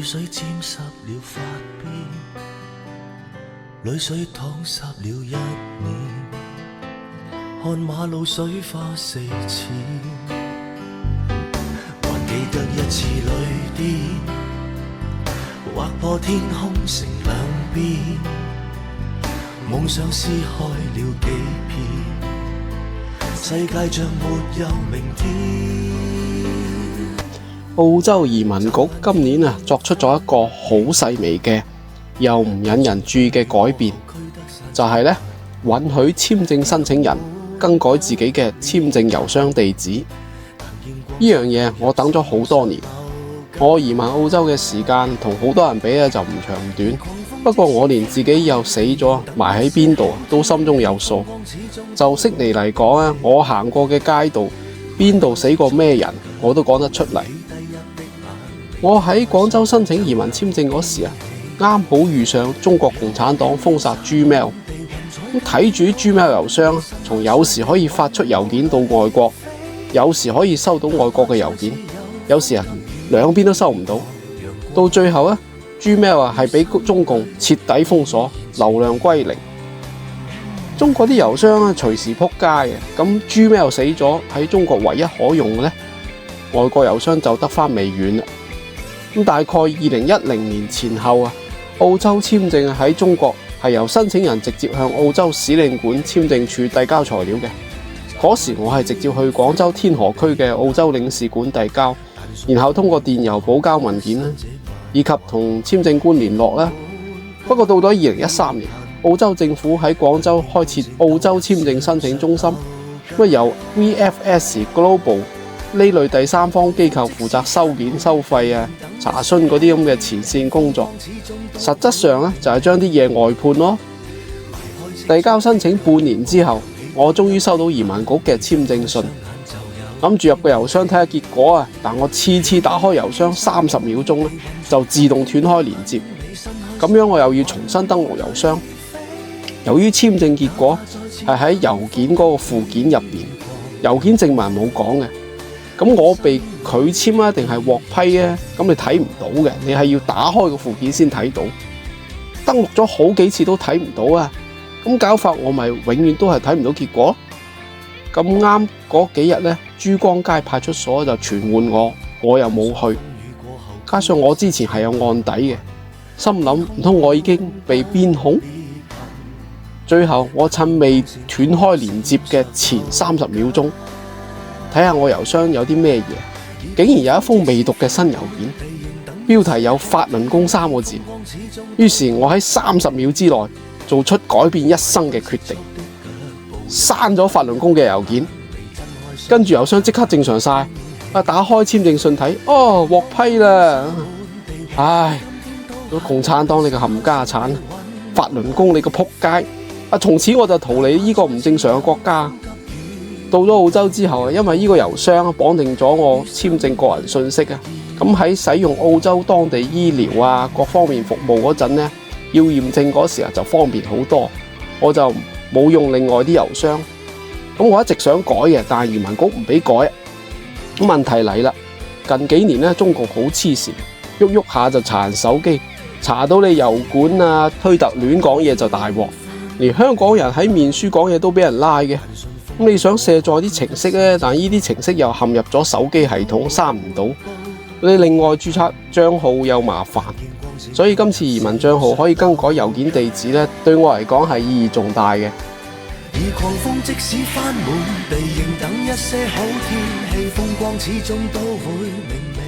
水沾濕了髮邊，淚水淌濕了一面，看馬路水花四濺，還記得一次淚點，劃破天空成兩邊，夢想撕開了幾片，世界像沒有明天。澳洲移民局今年作出咗一個好細微嘅又唔引人注意嘅改變，就係呢，允許簽證申請人更改自己嘅簽證郵箱地址。呢樣嘢我等咗好多年，我移民澳洲嘅時間同好多人比就唔長唔短，不過我連自己又死咗埋喺邊度都心中有數。就悉尼嚟講，我行過嘅街道邊度死過咩人我都講得出嚟。我喺廣州申請移民簽證嗰時啱好遇上中國共產黨封殺 Gmail， 睇住 Gmail 郵箱，從有時可以發出郵件到外國，有時可以收到外國嘅郵件，有時兩邊都收唔到。到最後Gmail 係俾中共徹底封鎖，流量歸零。中國啲郵箱隨時撲街嘅，咁 Gmail 死咗，喺中國唯一可用嘅外國郵箱就得返微軟啦。咁大概2010年前後澳洲簽證喺中國係由申請人直接向澳洲使領館簽證處遞交材料嘅。嗰時我係直接去廣州天河區嘅澳洲領事館遞交，然後通過電郵補交文件以及同簽證官聯絡啦。不過到咗2013年，澳洲政府喺廣州開設澳洲簽證申請中心，由 VFS Global 呢類第三方機構負責收件、收費查詢嗰啲咁嘅前線工作。實質上就係將啲嘢外判咯。遞交申請半年之後，我終於收到移民局嘅簽證信，諗住入個郵箱睇下結果但我次次打開郵箱30秒鐘就自動斷開連接，咁樣我又要重新登錄郵箱。由於簽證結果係喺郵件嗰個附件入邊，郵件正文冇講嘅，咁我被拒簽定係獲批咁你睇唔到嘅，你係要打開個附件先睇到。登錄咗好幾次都睇唔到咁搞法我咪永遠都係睇唔到結果。咁啱嗰幾日珠江街派出所就傳喚我又冇去，加上我之前係有案底嘅，心諗唔通我已經被邊控？最後我趁未斷開連接嘅前30秒鐘，睇下我郵箱有啲咩嘢，竟然有一封未讀嘅新郵件，標題有法輪功3個字。於是我喺30秒之內做出改變一生嘅決定，刪咗法輪功嘅郵件，跟住郵箱即刻正常晒。打開簽證信睇，獲批啦！唉，共產黨你個冚家產，法輪功你個仆街！從此我就逃離呢個唔正常嘅國家。到咗澳洲之後，因為呢個郵箱綁定咗我簽證個人信息咁喺使用澳洲當地醫療各方面服務嗰陣要驗證嗰時就方便好多，我就冇用另外啲郵箱。咁我一直想改嘅，但係移民局唔俾改。咁問題嚟啦，近幾年中共好黐線，喐下就查人手機，查到你郵管推特亂講嘢就大鑊。連香港人喺面書講嘢都俾人拉嘅。咁你想卸載啲程式但呢啲程式又陷入咗手機系統，刪唔到。你另外註冊帳號又麻煩，所以今次移民帳號可以更改郵件地址對我嚟講係意義重大嘅。而狂風即使翻滿地形，等一些好天氣，風光始終都會明媚。